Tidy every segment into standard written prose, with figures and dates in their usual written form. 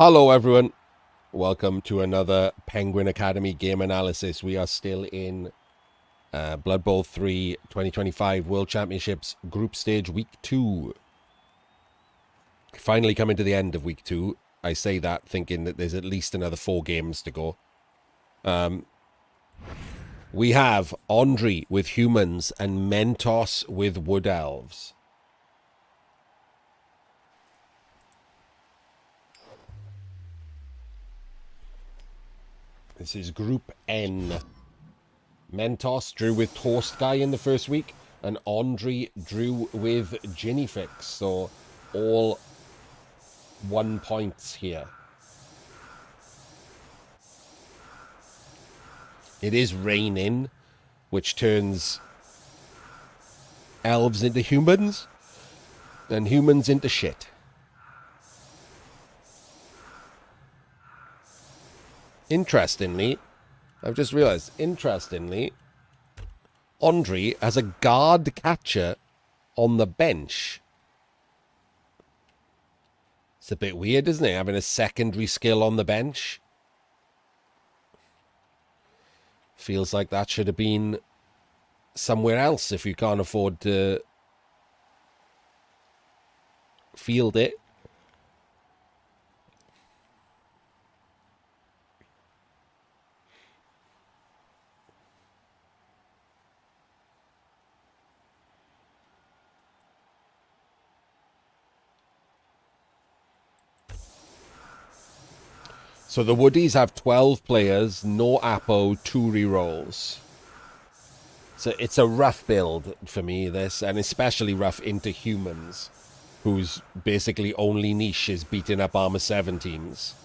Hello, everyone. Welcome to another Penguin Academy game analysis. We are still in Blood Bowl 3 2025 World Championships Group Stage Week 2. Finally coming to the end of Week 2. I say that thinking that there's at least another 4 games to go. We have Andriy with Humans and Mentos with Wood Elves. This is Group N. Mentos drew with Toast Guy in the first week, and Andriy drew with Ginnyfix. So all 1 points here. It is raining, which turns elves into humans, and humans into shit. Interestingly, I've just realized, Andriy has a guard catcher on the bench. It's a bit weird, isn't it? Having a secondary skill on the bench. Feels like that should have been somewhere else if you can't afford to field it. So the Woodies have 12 players, no Apo, 2 rerolls. So it's a rough build for me, this, and especially rough into Humans, whose basically only niche is beating up Armor 7 teams.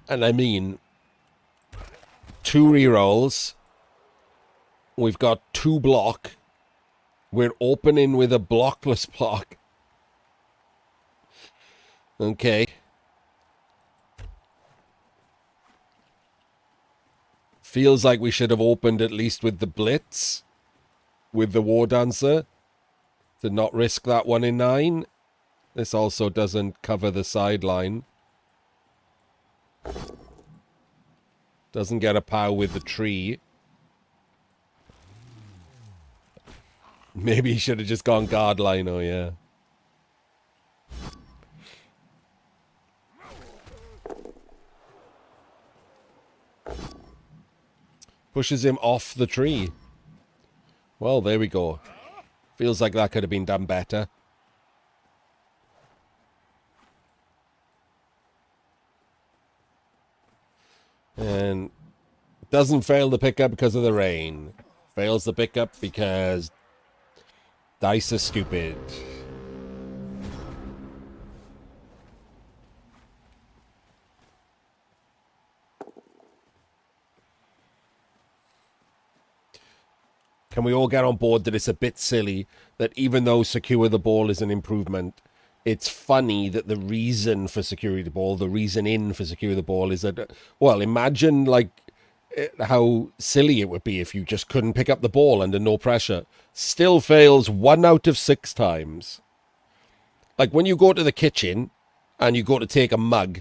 And I mean, 2 rerolls. We've got 2 block. We're opening with a blockless block. Okay. Feels like we should have opened at least with the Blitz. With the War Dancer. To not risk that 1 in 9. This also doesn't cover the sideline. Doesn't get a pow with the tree. Maybe he should have just gone guard lino, yeah. Pushes him off the tree. Well, there we go. Feels like that could have been done better. And doesn't fail the pickup because of the rain. Fails the pickup because dice are stupid. Can we all get on board that it's a bit silly that even though secure the ball is an improvement, it's funny that the reason for secure the ball, the reason in for secure the ball is that, well, imagine like how silly it would be if you just couldn't pick up the ball under no pressure. Still fails 1 out of 6 times. Like when you go to the kitchen and you go to take a mug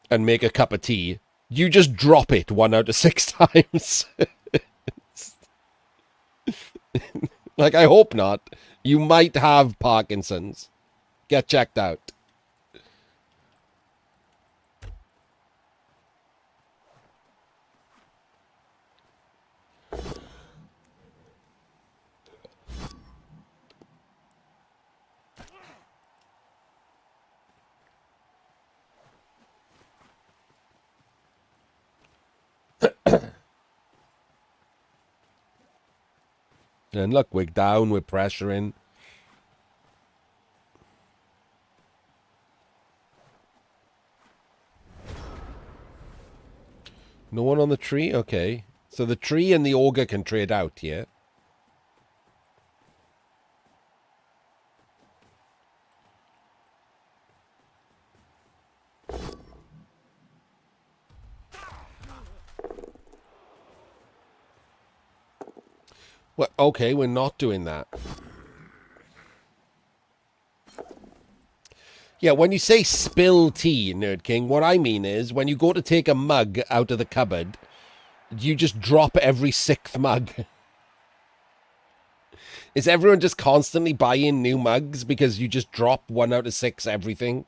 and make a cup of tea, you just drop it 1 out of 6 times. Like, I hope not. You might have Parkinson's. Get checked out. And look, we're down, we're pressuring. No one on the tree? Okay. So the tree and the ogre can trade out here. Well, okay, we're not doing that. Yeah, when you say spill tea, Nerd King, what I mean is when you go to take a mug out of the cupboard, you just drop every sixth mug. Is everyone just constantly buying new mugs because you just drop 1 out of 6 everything?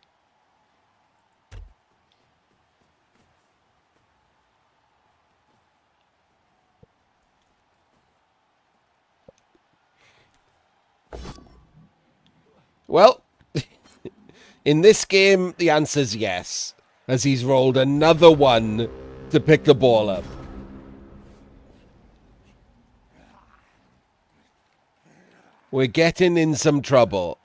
Well, in this game, the answer's yes, as he's rolled another one to pick the ball up. We're getting in some trouble.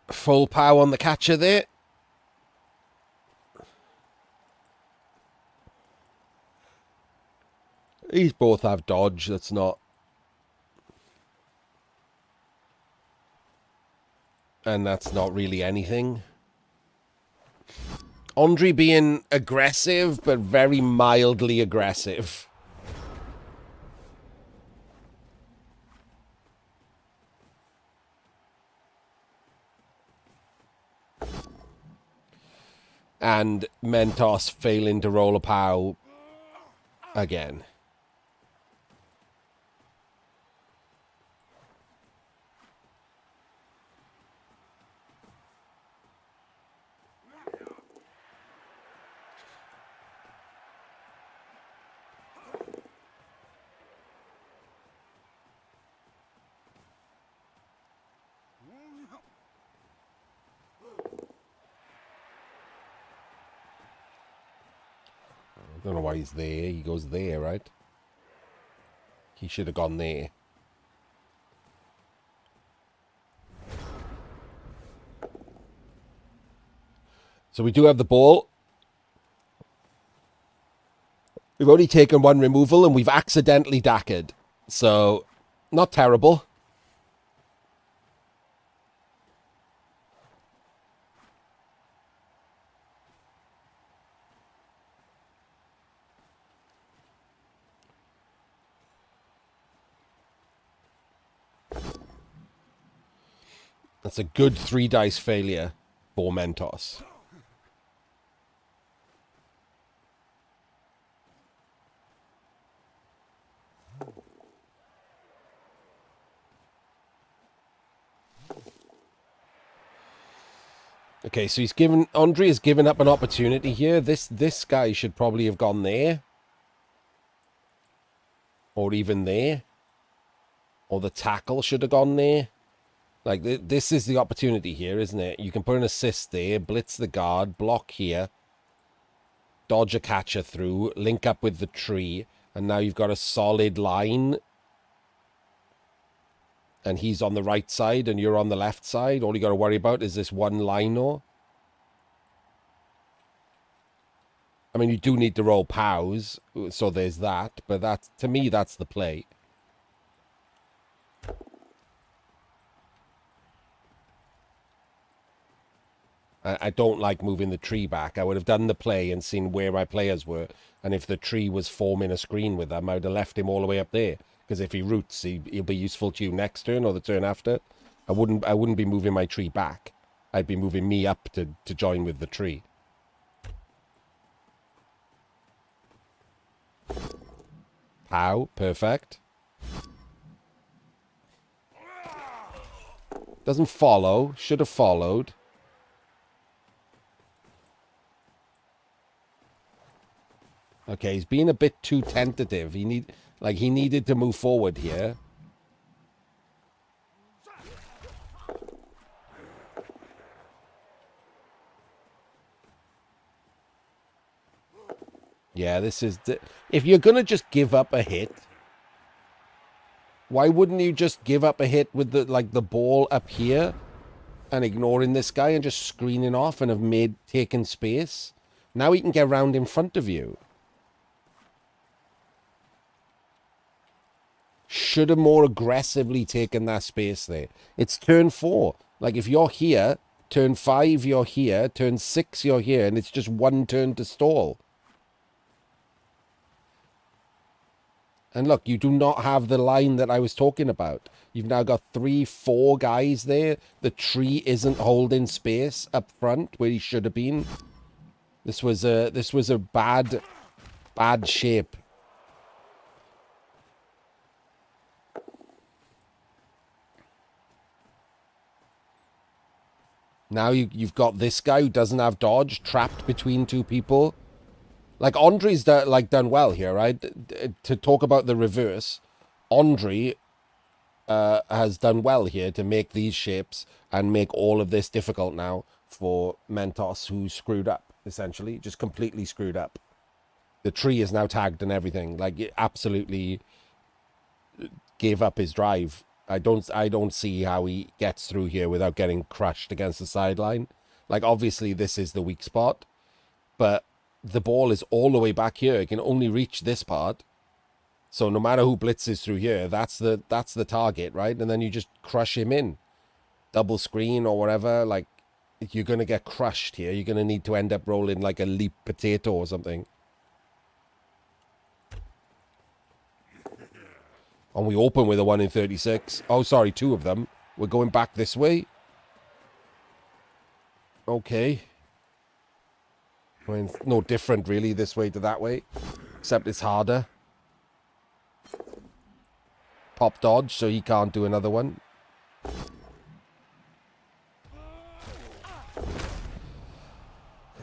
Full power on the catcher there. These both have dodge, that's not... And that's not really anything. Andriy being aggressive, but very mildly aggressive. And Mentos failing to roll a POW again. I don't know why he's there. He goes there, right? He should have gone there. So we do have the ball. We've only taken 1 removal and we've accidentally dackered. So, not terrible. That's a good 3 dice failure for Mentos. Okay, so Andriy has given up an opportunity here. This guy should probably have gone there. Or even there. Or the tackle should have gone there. Like, this is the opportunity here, isn't it? You can put an assist there, blitz the guard, block here, dodge a catcher through, link up with the tree, and now you've got a solid line. And he's on the right side, and you're on the left side. All you got to worry about is this one lino. I mean, you do need to roll POWs, so there's that. But that, to me, that's the play. I don't like moving the tree back. I would have done the play and seen where my players were. And if the tree was forming a screen with them, I would have left him all the way up there. Because if he roots, he'll be useful to you next turn or the turn after. I wouldn't be moving my tree back. I'd be moving me up to join with the tree. POW, perfect. Doesn't follow. Should have followed. Okay, he's being a bit too tentative. He needed to move forward here. Yeah, this is... If you're going to just give up a hit, why wouldn't you just give up a hit with the ball up here and ignoring this guy and just screening off and have taken space? Now he can get round in front of you. Should have more aggressively taken that space there. It's turn 4. Like, if you're here, turn 5, you're here, turn 6, you're here, and it's just one turn to stall. And look, you do not have the line that I was talking about. You've now got 3, 4 guys there. The tree isn't holding space up front where he should have been. This was a bad shape. Now you've got this guy who doesn't have dodge, trapped between 2 people. Like, Andriy's done well here, right? To talk about the reverse, Andriy has done well here to make these shapes and make all of this difficult now for Mentos, who screwed up, essentially. Just completely screwed up. The tree is now tagged and everything. Like, it absolutely gave up his drive. I don't see how he gets through here without getting crushed against the sideline. Like, obviously, this is the weak spot, but the ball is all the way back here. It can only reach this part. So no matter who blitzes through here, that's the target, right? And then you just crush him in. Double screen or whatever. Like, you're going to get crushed here. You're going to need to end up rolling like a leap potato or something. And we open with a 1 in 36. Oh, sorry, 2 of them. We're going back this way. Okay. I mean, no different, really, this way to that way. Except it's harder. Pop dodge, so he can't do another one.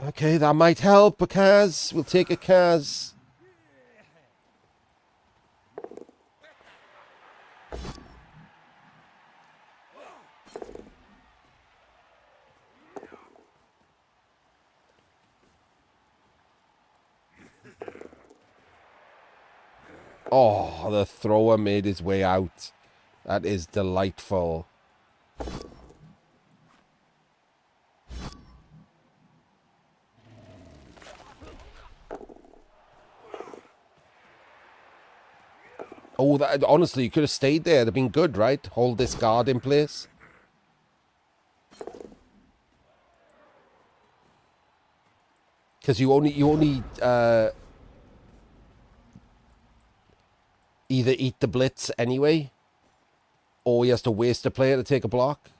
Okay, that might help. A Kaz. We'll take a Kaz. Oh, the thrower made his way out. That is delightful. Oh, that, honestly, you could have stayed there. It'd have been good, right? Hold this guard in place. Because you only either eat the blitz anyway, or he has to waste a player to take a block.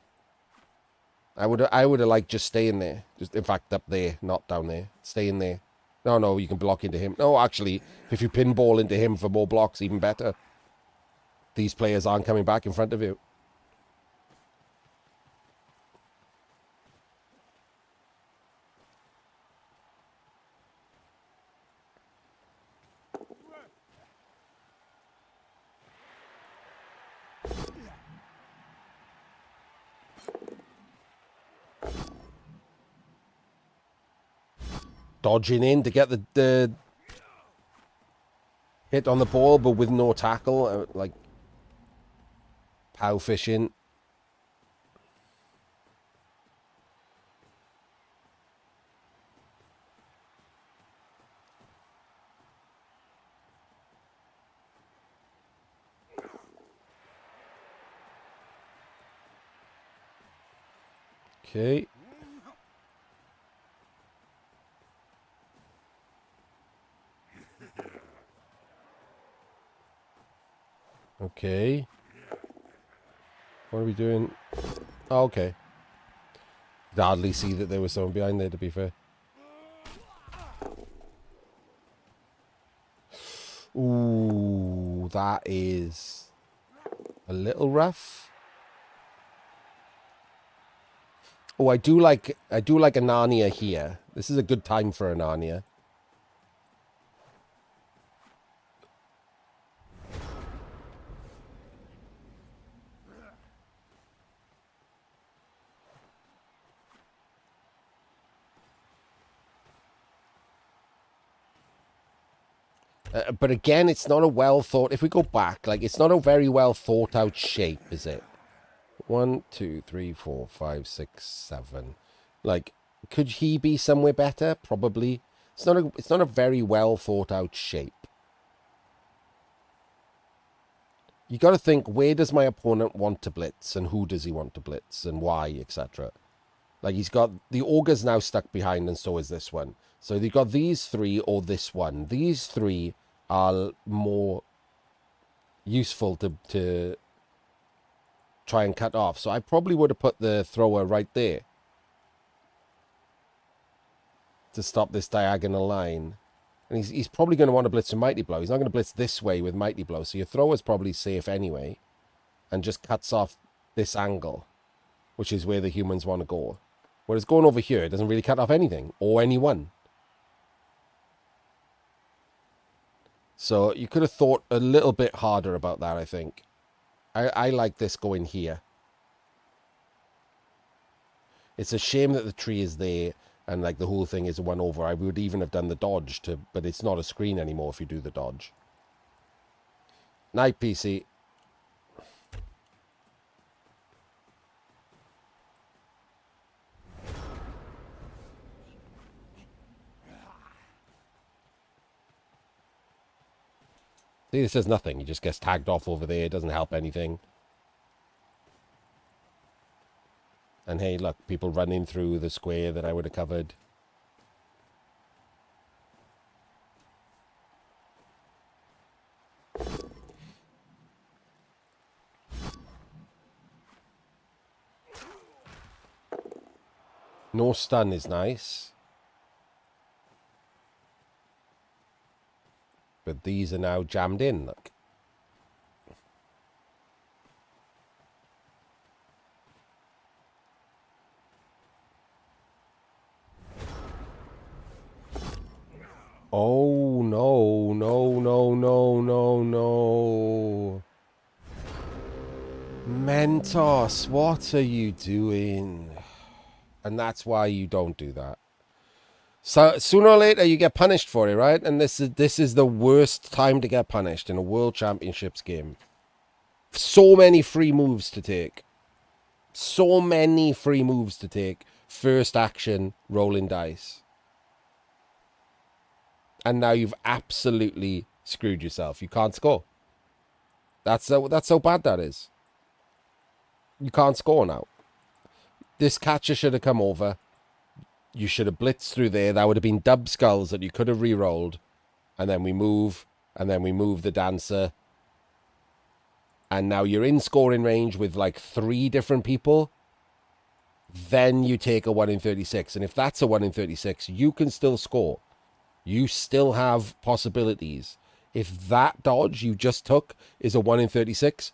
I would have liked just staying there. Just, in fact, up there, not down there. Stay in there. No, you can block into him. No, actually, if you pinball into him for more blocks, even better. These players aren't coming back in front of you. Dodging in to get the hit on the ball, but with no tackle. Like, pow fishing. Okay. Okay. What are we doing? Oh, okay. Could hardly see that there was someone behind there, to be fair. Ooh, that is a little rough. Oh, I do like a Narnia here. This is a good time for a Narnia. But again, it's not a well thought. If we go back, like, it's not a very well thought out shape, is it? 1, 2, 3, 4, 5, 6, 7. Like, could he be somewhere better? Probably. It's not a very well thought out shape. You got to think, where does my opponent want to blitz, and who does he want to blitz, and why, etc. Like, he's got the ogre's now stuck behind, and so is this one. So you've got these three or this one. These three are more useful to try and cut off. So I probably would have put the thrower right there to stop this diagonal line. And he's probably going to want to blitz a Mighty Blow. He's not going to blitz this way with Mighty Blow. So your thrower's probably safe anyway. And just cuts off this angle, which is where the humans want to go. Whereas going over here, it doesn't really cut off anything. Or anyone. So you could have thought a little bit harder about that, I think. I like this going here. It's a shame that the tree is there. And like the whole thing is a 1/over. I would even have done the dodge but it's not a screen anymore if you do the dodge. Night, PC. See, this says nothing. He just gets tagged off over there. It doesn't help anything. And hey, look, people running through the square that I would have covered. No stun is nice. But these are now jammed in, look. Oh, no, no, no, no, no, no. Mentos, what are you doing? And that's why you don't do that. So sooner or later you get punished for it, right? And this is the worst time to get punished in a World Championships game. So many free moves to take. So many free moves to take. First action, rolling dice. And now you've absolutely screwed yourself. You can't score. That's how bad that is. You can't score now. This catcher should have come over. You should have blitzed through there. That would have been dub skulls that you could have re-rolled. And then we move. And then we move the dancer. And now you're in scoring range with like 3 different people. Then you take a 1 in 36. And if that's a 1 in 36, you can still score. You still have possibilities. If that dodge you just took is a 1 in 36,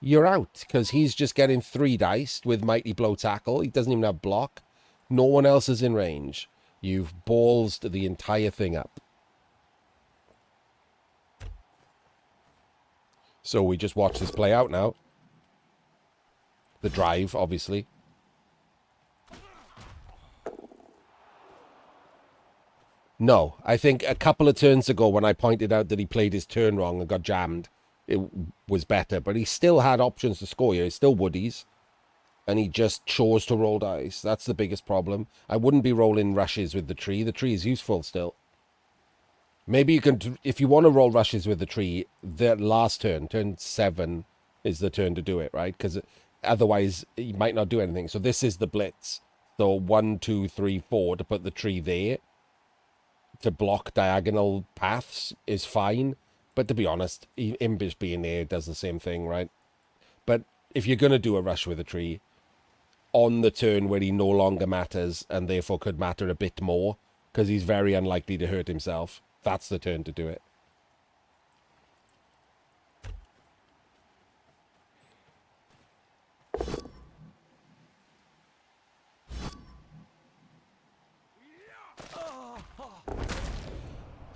you're out. Because he's just getting 3 dice with Mighty Blow Tackle. He doesn't even have block. No one else is in range. You've ballsed the entire thing up. So we just watch this play out now. The drive, obviously. No, I think a couple of turns ago when I pointed out that he played his turn wrong and got jammed, it was better. But he still had options to score here. He's still woodies. And he just chose to roll dice. That's the biggest problem. I wouldn't be rolling rushes with the tree. The tree is useful still. Maybe you can, if you want to roll rushes with the tree, the last turn, turn 7, is the turn to do it, right? Because otherwise, you might not do anything. So this is the blitz. So 1, 2, 3, 4 to put the tree there. To block diagonal paths is fine. But to be honest, Imbish being there does the same thing, right? But if you're going to do a rush with a tree, on the turn where he no longer matters and therefore could matter a bit more, because he's very unlikely to hurt himself, that's the turn to do it.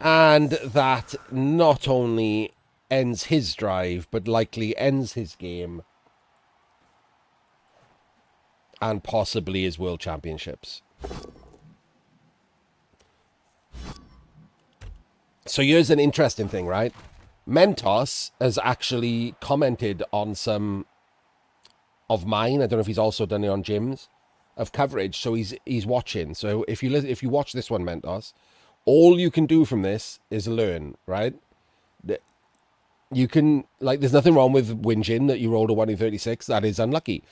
And that not only ends his drive, but likely ends his game. And possibly his World Championships. So here's an interesting thing, right? Mentos has actually commented on some of mine. I don't know if he's also done it on Jim's, of coverage. So he's watching. So if you watch this one, Mentos, All you can do from this is learn, right? You can, like, there's nothing wrong with whinging that you rolled a 1 in 36. That is unlucky.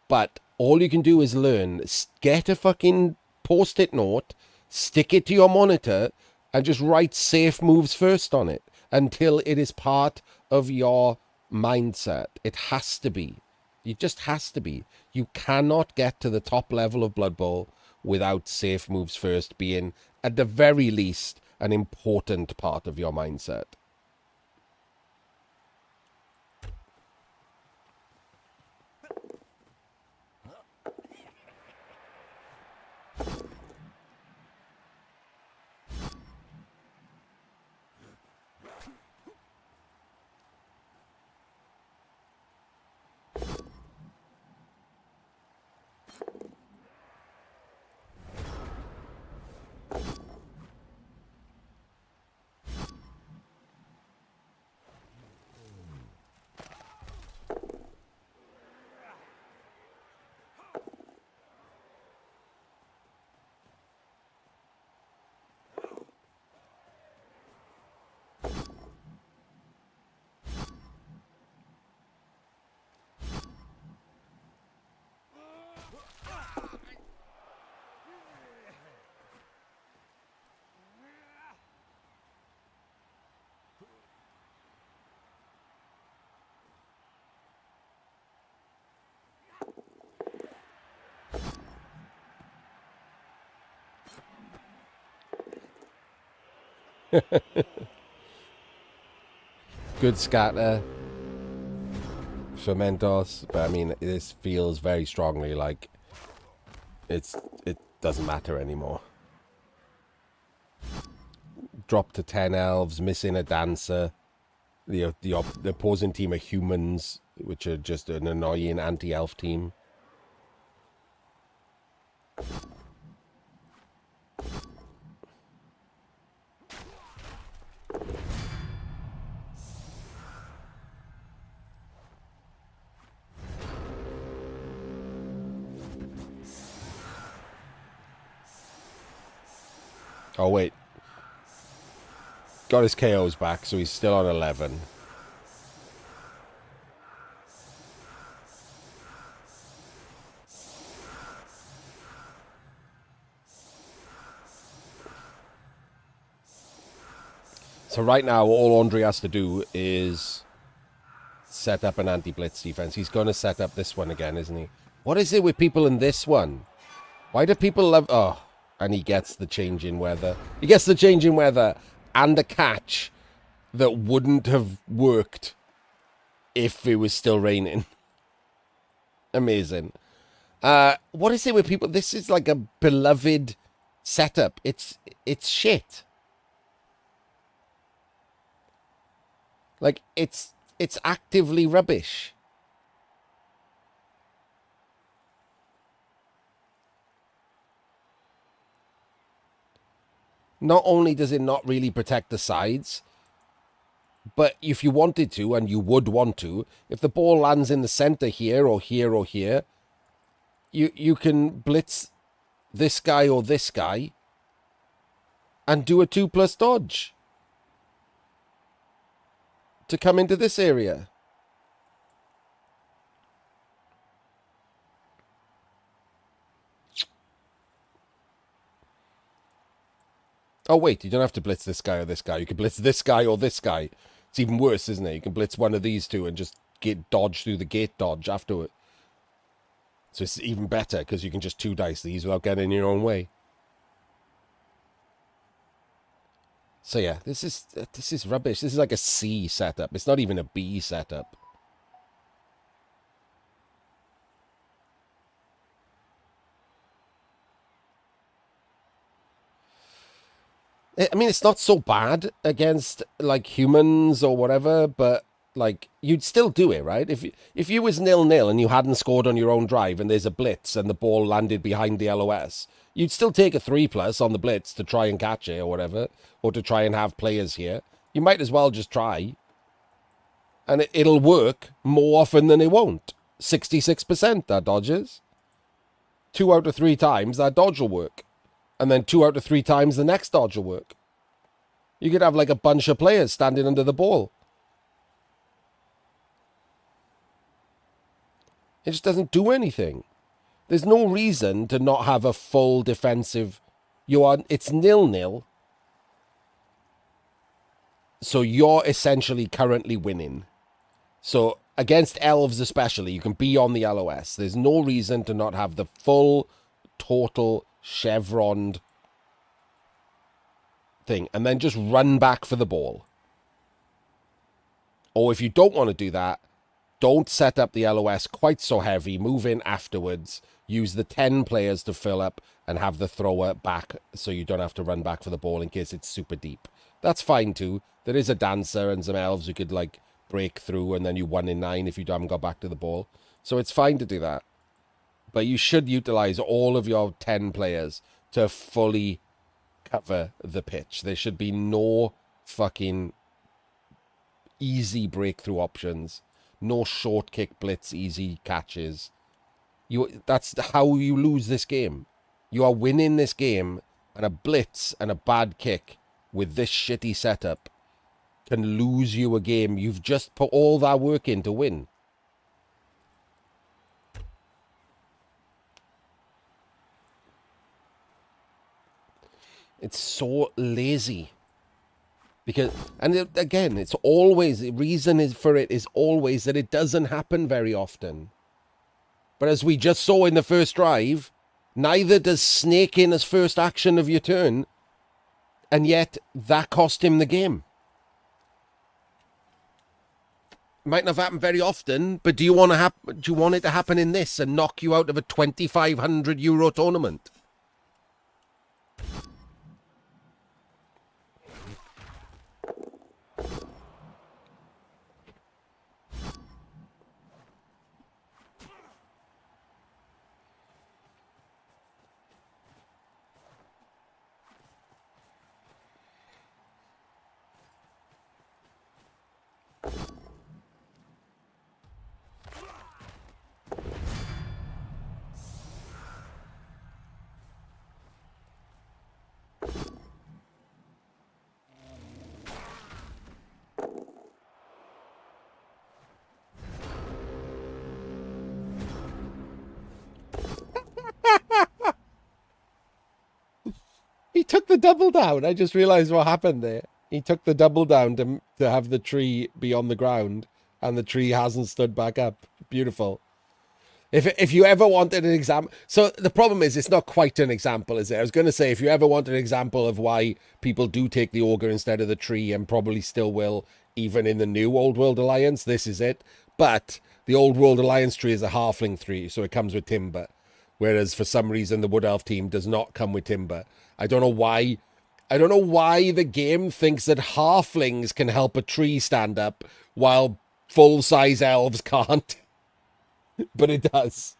But all you can do is learn. Get a fucking post-it note, stick it to your monitor, and just write safe moves first on it until it is part of your mindset. It has to be. It just has to be. You cannot get to the top level of Blood Bowl without safe moves first being, at the very least, an important part of your mindset. Good scatter for Mentos, but I mean, this feels very strongly like it doesn't matter anymore. Drop to 10 elves, missing a dancer. The opposing team are humans, which are just an annoying anti-elf team. Oh, wait. Got his KOs back, so he's still on 11. So right now, all Andriy has to do is set up an anti-blitz defense. He's going to set up this one again, isn't he? What is it with people in this one? Why do people love... Oh, and he gets the change in weather. He gets the change in weather and a catch that wouldn't have worked if it was still raining. Amazing. What is it with people? This is like a beloved setup. It's shit. Like, it's actively rubbish. Not only does it not really protect the sides, but if you wanted to, and you would want to, if the ball lands in the center here or here or here, you can blitz this guy or this guy and do a 2+ dodge to come into this area. Oh, wait, you don't have to blitz this guy or this guy. You can blitz this guy or this guy. It's even worse, isn't it? You can blitz one of these two and just get dodge through the gate dodge afterward. So it's even better because you can just 2-dice these without getting in your own way. So yeah, this is rubbish. This is like a C setup. It's not even a B setup. I mean, it's not so bad against, like, humans or whatever, but, like, you'd still do it, right? If you was 0-0 and you hadn't scored on your own drive and there's a blitz and the ball landed behind the LOS, you'd still take a 3+ on the blitz to try and catch it or whatever, or to try and have players here. You might as well just try. And it'll work more often than it won't. 66% that dodges. 2 out of 3 times that dodge will work. And then 2 out of 3 times the next dodge will work. You could have like a bunch of players standing under the ball. It just doesn't do anything. There's no reason to not have a full defensive. It's 0-0. So you're essentially currently winning. So against Elves especially, you can be on the LOS. There's no reason to not have the full, total, chevroned thing. And then just run back for the ball. Or if you don't want to do that, don't set up the LOS quite so heavy. Move in afterwards. Use the 10 players to fill up and have the thrower back so you don't have to run back for the ball in case it's super deep. That's fine too. There is a dancer and some elves who could like break through and then you 1 in 9 if you haven't got back to the ball. So it's fine to do that. But you should utilize all of your 10 players to fully cover the pitch. There should be no fucking easy breakthrough options. No short kick blitz, easy catches. That's how you lose this game. You are winning this game, and a blitz and a bad kick with this shitty setup can lose you a game you've just put all that work in to win. It's so lazy. Because, and again, it's always, the reason for it is always that it doesn't happen very often. But as we just saw in the first drive, neither does snake in as first action of your turn, and yet that cost him the game. Might not happen very often, but do you want it to happen in this and knock you out of a €2,500 tournament? He took the double down. I just realized what happened there. He took the double down to have the tree be on the ground, and the tree hasn't stood back up. Beautiful. If you ever wanted an example, so the problem is it's not quite an example, is it? I was going to say if you ever wanted an example of why people do take the ogre instead of the tree, and probably still will, even in the new Old World Alliance, this is it. But the Old World Alliance tree is a halfling tree, so it comes with timber. Whereas for some reason the Wood Elf team does not come with timber. I don't know why. I don't know why the game thinks that halflings can help a tree stand up while full-size elves can't. But it does.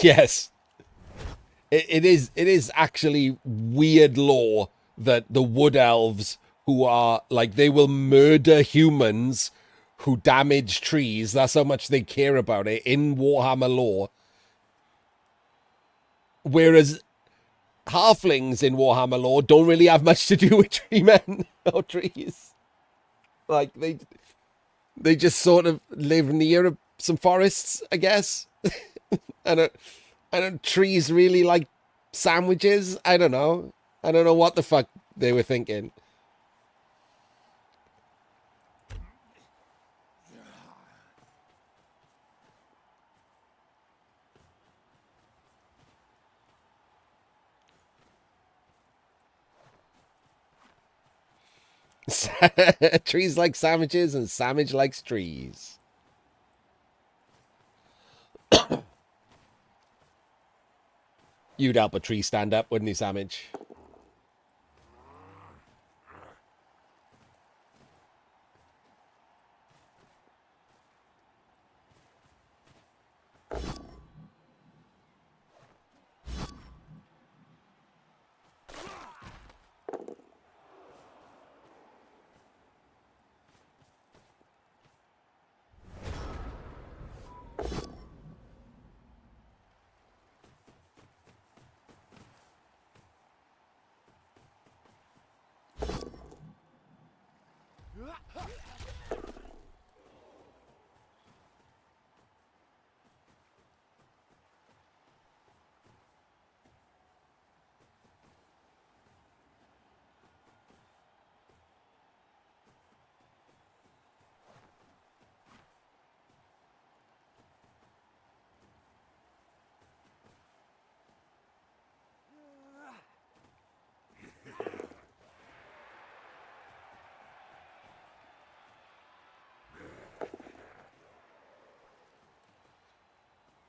Yes. It is actually weird lore that the Wood Elves, who are like, they will murder humans who damage trees. That's how much they care about it in Warhammer lore. Whereas halflings in Warhammer lore don't really have much to do with tree men or trees. Like they just sort of live near some forests, I guess. and trees really like sandwiches. I don't know. I don't know what the fuck they were thinking. Trees like sandwiches and sandwich likes trees. You'd help a tree stand up, wouldn't you, Samage?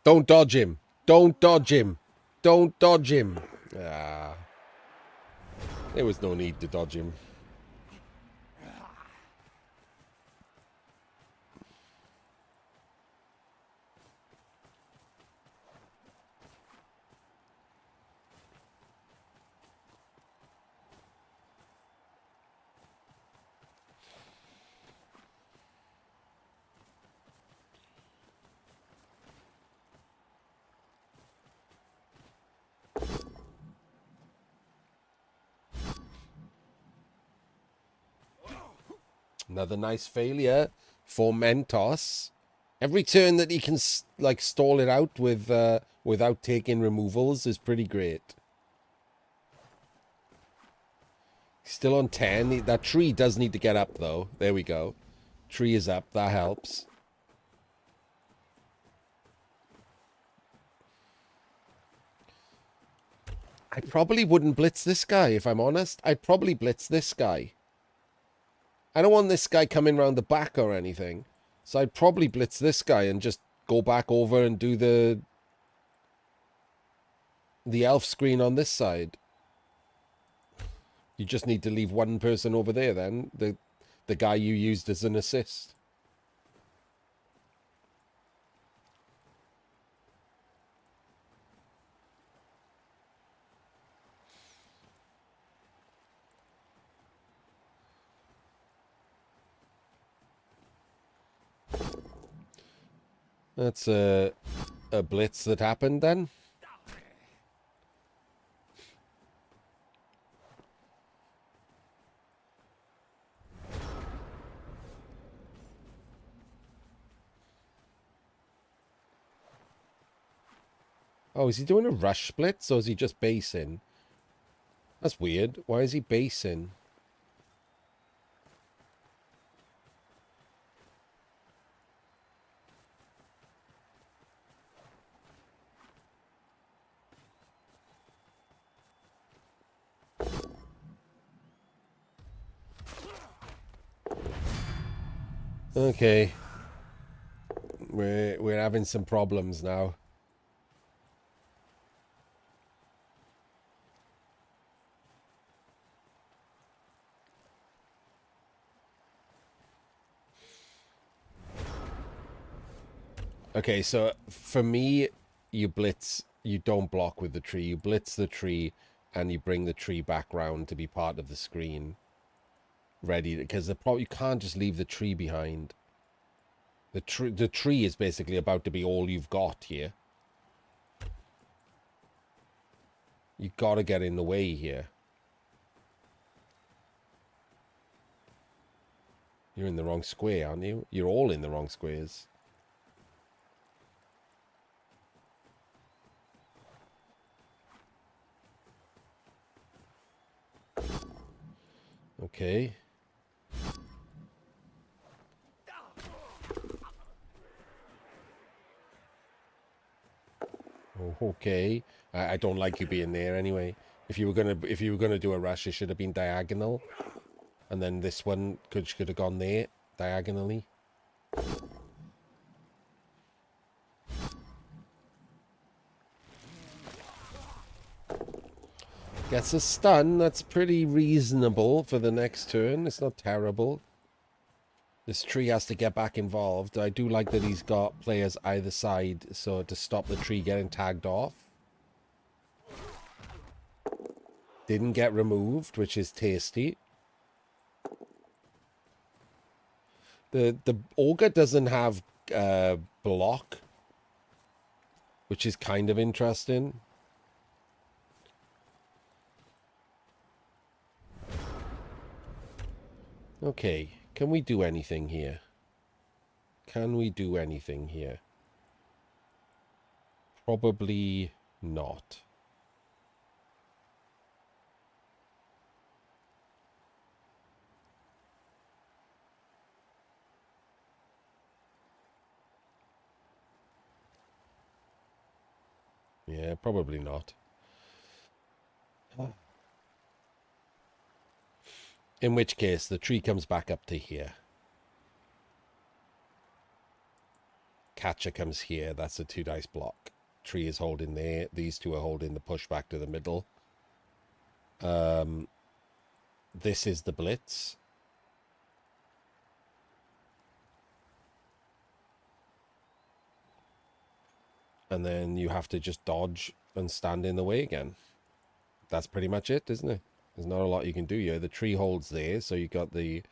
Don't dodge him. Don't dodge him. Don't dodge him. Ah, there was no need to dodge him. Another nice failure for Mentos. Every turn that he can like stall it out with without taking removals is pretty great. Still on 10. That tree does need to get up though. There we go. Tree is up. That helps. I probably wouldn't blitz this guy if I'm honest. I'd probably blitz this guy. I don't want this guy coming round the back or anything. So I'd probably blitz this guy and just go back over and do the elf screen on this side. You just need to leave one person over there then. The guy you used as an assist. That's a blitz that happened then. Oh, is he doing a rush blitz or is he just basing? That's weird. Why is he basing? Okay. We're having some problems now. Okay, so for me, you blitz, you don't block with the tree. You blitz the tree and you bring the tree back round to be part of the screen. Ready, because you can't just leave the tree behind. The tree is basically about to be all you've got here. You gotta get in the way here. You're in the wrong square, aren't you? You're all in the wrong squares. Okay. Oh, okay. I don't like you being there anyway. If you were gonna do a rush, it should have been diagonal, and then this one could have gone there diagonally. Gets a stun. That's pretty reasonable for the next turn. It's not terrible. This tree has to get back involved. I do like that he's got players either side, so to stop the tree getting tagged off. Didn't get removed, which is tasty. The ogre doesn't have block, which is kind of interesting. Okay, can we do anything here? Can we do anything here? Probably not. Yeah, probably not. In which case, the tree comes back up to here. Catcher comes here. That's a 2 dice block. Tree is holding there. These two are holding the push back to the middle. This is the blitz. And then you have to just dodge and stand in the way again. That's pretty much it, isn't it? There's not a lot you can do here. The tree holds there, so you got the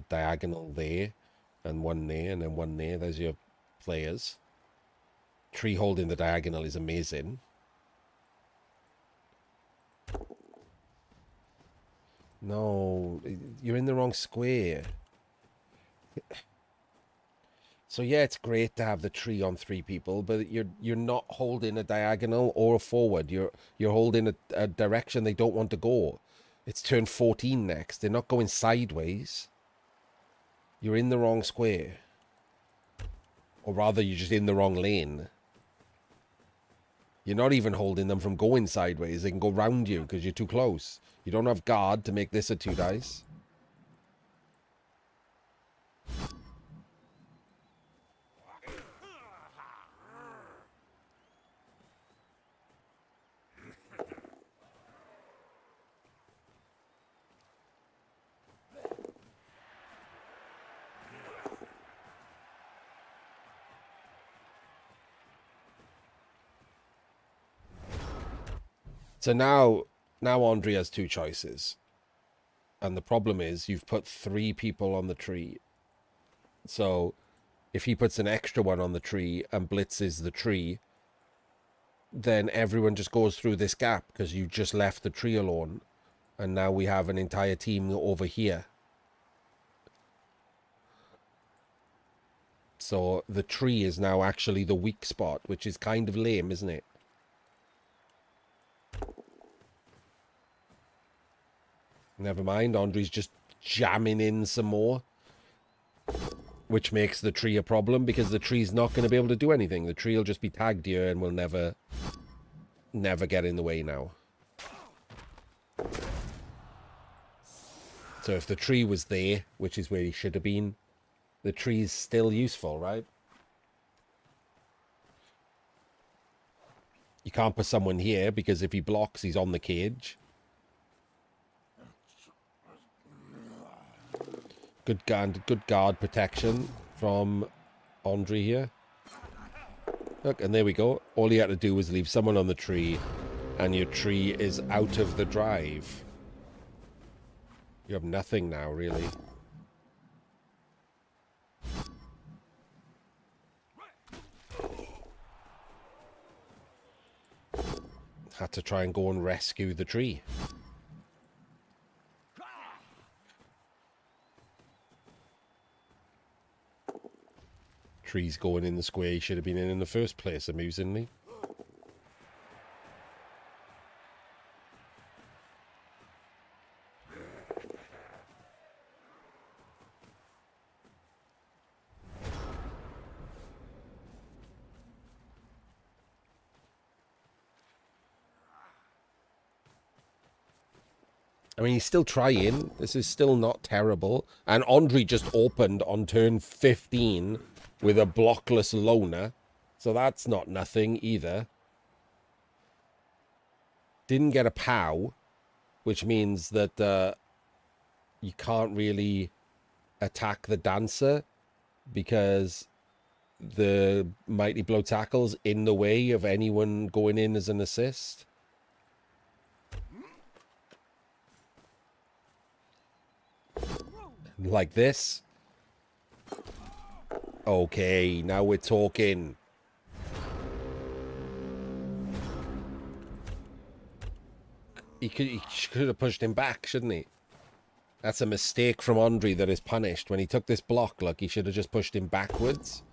diagonal there, and one there, and then one there. There's your players. Tree holding the diagonal is amazing. No, you're in the wrong square. So yeah, it's great to have the tree on 3 people, but you're not holding a diagonal or a forward. You're holding a direction they don't want to go. It's turn 14 next. They're not going sideways. You're in the wrong square. Or rather, you're just in the wrong lane. You're not even holding them from going sideways. They can go round you because you're too close. You don't have guard to make this a 2 dice. So now Andriy has 2 choices. And the problem is you've put 3 people on the tree. So if he puts an extra one on the tree and blitzes the tree, then everyone just goes through this gap because you just left the tree alone. And now we have an entire team over here. So the tree is now actually the weak spot, which is kind of lame, isn't it? Never mind, Andriy's just jamming in some more. Which makes the tree a problem, because the tree's not going to be able to do anything. The tree will just be tagged here and will never get in the way now. So if the tree was there, which is where he should have been, the tree's still useful, right? You can't put someone here, because if he blocks, he's on the cage. Good guard protection from Andriy here. Look, and there we go. All you had to do was leave someone on the tree, and your tree is out of the drive. You have nothing now, really. Had to try and go and rescue the tree. Tree's going in the square he should have been in the first place, amusingly. I mean, he's still trying. This is still not terrible. And Andriy just opened on turn 15 with a blockless loner. So that's not nothing either. didn't get a POW, which means that you can't really attack the dancer because the Mighty Blow tackle's in the way of anyone going in as an assist. Like this. Okay, now we're talking. He could have pushed him back, shouldn't he? That's a mistake from Andriy that is punished. When he took this block, look, he should have just pushed him backwards.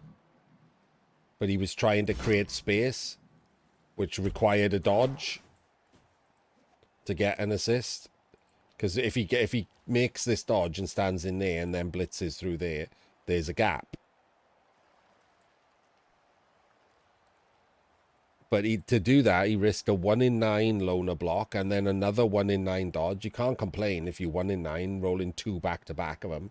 But he was trying to create space, which required a dodge to get an assist. Because if he makes this dodge and stands in there and then blitzes through there, there's a gap. But to do that, he risked a 1 in 9 loner block and then another 1 in 9 dodge. You can't complain if you 1 in 9 rolling 2 back to back of them.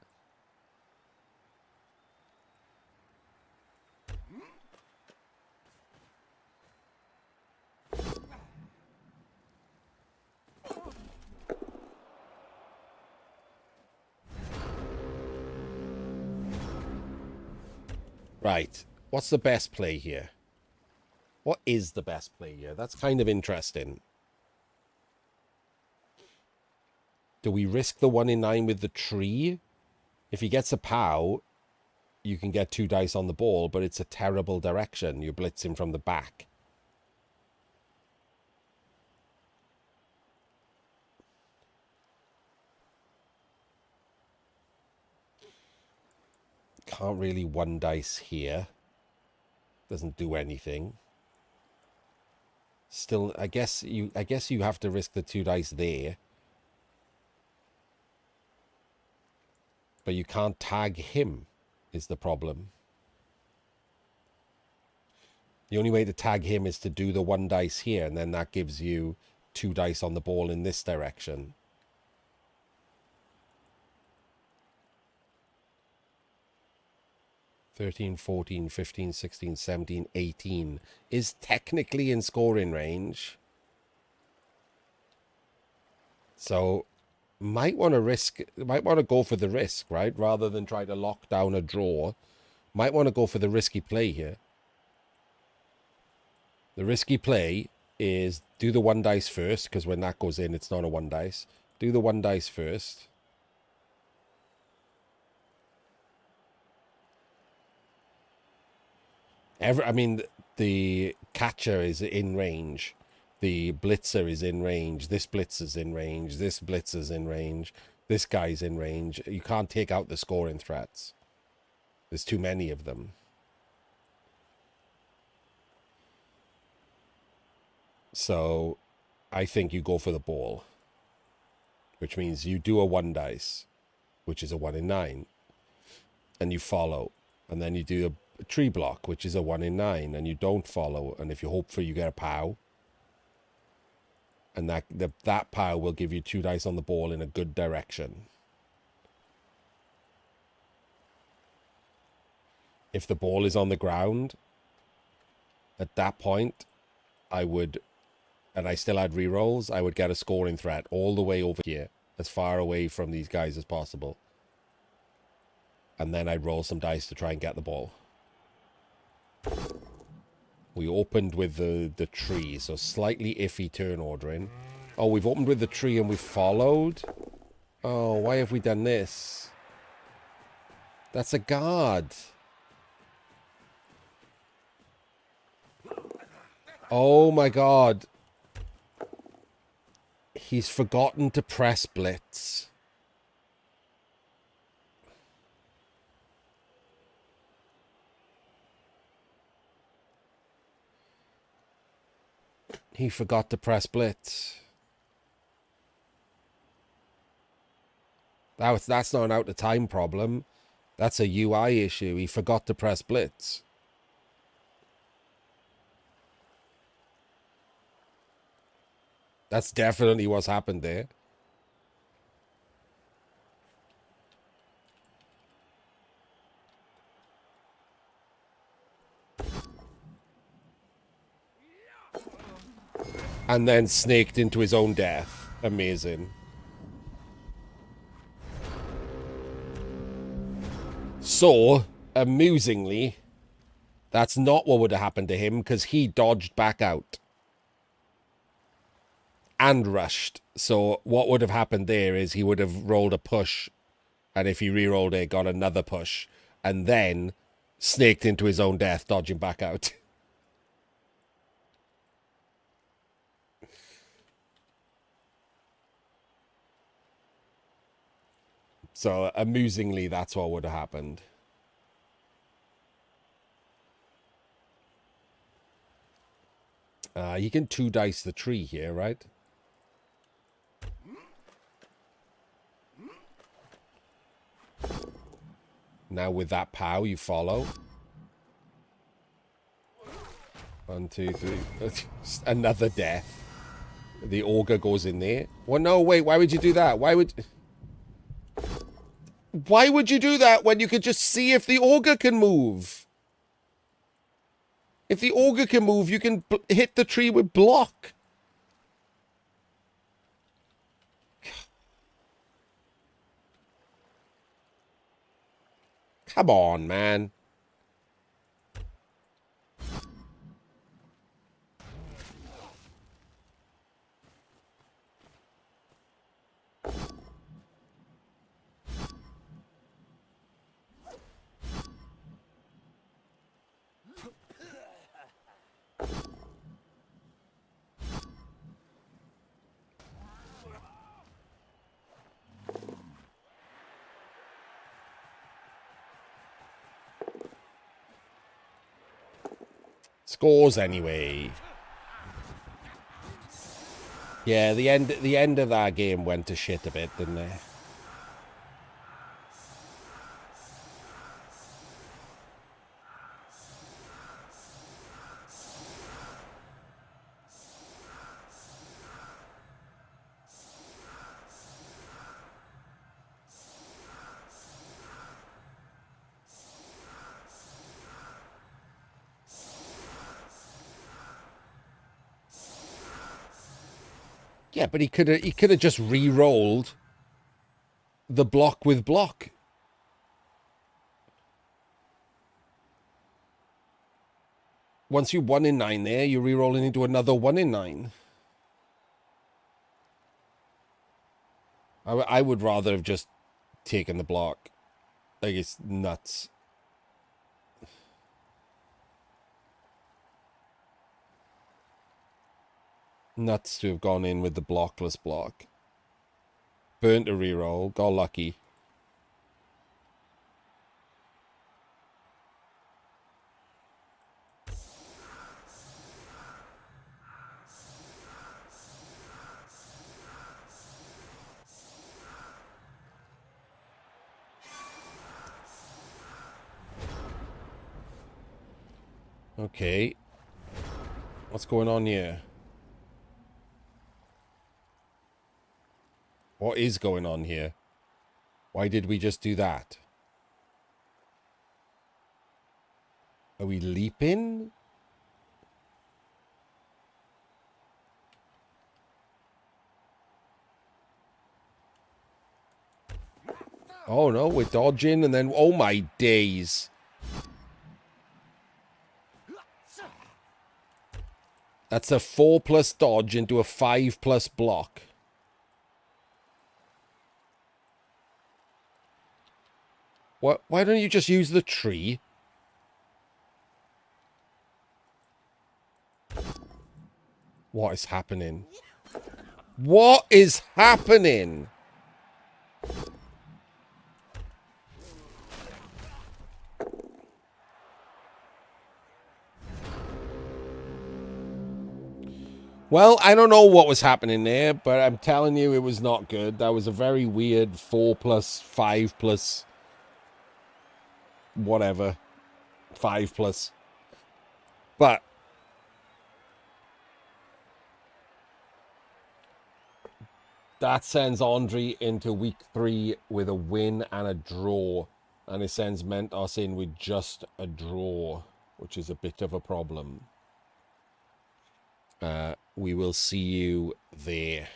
Right. What's the best play here? What is the best play here? That's kind of interesting. Do we risk the 1 in 9 with the tree? If he gets a POW, you can get 2 dice on the ball, but it's a terrible direction. You blitz him from the back. Can't really 1 dice here. Doesn't do anything. Still, I guess you have to risk the 2 dice there. But you can't tag him, is the problem. The only way to tag him is to do the 1 dice here, and then that gives you 2 dice on the ball in this direction. (13, 14, 15, 16, 17, 18) is technically in scoring range. So might want to go for the risk, right? Rather than try to lock down a draw. Might want to go for the risky play here. The risky play is do the 1 dice first, because when that goes in, it's not a 1 dice. Do the 1 dice first. I mean, the catcher is in range. The blitzer is in range. This blitzer's in range. This blitzer's in range. This guy's in range. You can't take out the scoring threats. There's too many of them. So I think you go for the ball, which means you do a 1 dice, which is a 1 in 9, and you follow. And then you do a tree block, which is a 1 in 9, and you don't follow. And if you hope for, you get a POW. And that POW will give you 2 dice on the ball in a good direction. If the ball is on the ground, at that point, I would, and I still had rerolls, I would get a scoring threat all the way over here, as far away from these guys as possible. And then I'd roll some dice to try and get the ball. We opened with the tree, so slightly iffy turn ordering. Oh, we've opened with the tree and we've followed? Oh, why have we done this? That's a guard. Oh my god. He's forgotten to press blitz. He forgot to press blitz. That's not an out of time problem. That's a UI issue. He forgot to press blitz. That's definitely what's happened there. And then snaked into his own death. Amazing. So, amusingly, that's not what would have happened to him because he dodged back out. And rushed. So what would have happened there is he would have rolled a push. And if he re-rolled it, got another push. And then snaked into his own death, dodging back out. So, amusingly, that's what would have happened. You can 2-dice the tree here, right? Now with that pow, you follow. 1, 2, 3. Another death. The auger goes in there. Well, no, wait. Why would you do that? Why would you do that when you could just see if the auger can move? If the auger can move, you can hit the tree with block. Come on, man. Scores anyway. Yeah, the end of that game went to shit a bit, didn't it? Yeah, but he could have just re-rolled the block with block. Once you 1 in 9 there, you're re-rolling into another 1 in 9. I would rather have just taken the block. Like, it's nuts. Nuts to have gone in with the blockless block. Burnt a reroll. Got lucky. Okay. What's going on here? What is going on here? Why did we just do that? Are we leaping? Oh no, we're dodging and then... Oh my days. That's a 4+ dodge into a 5+ block. What? Why don't you just use the tree? What is happening? What is happening? Well, I don't know what was happening there, but I'm telling you it was not good. That was a very weird 4+, 5+, whatever. 5+. But that sends Andriy into week 3 with a win and a draw. And it sends Mentos in with just a draw, which is a bit of a problem. we will see you there.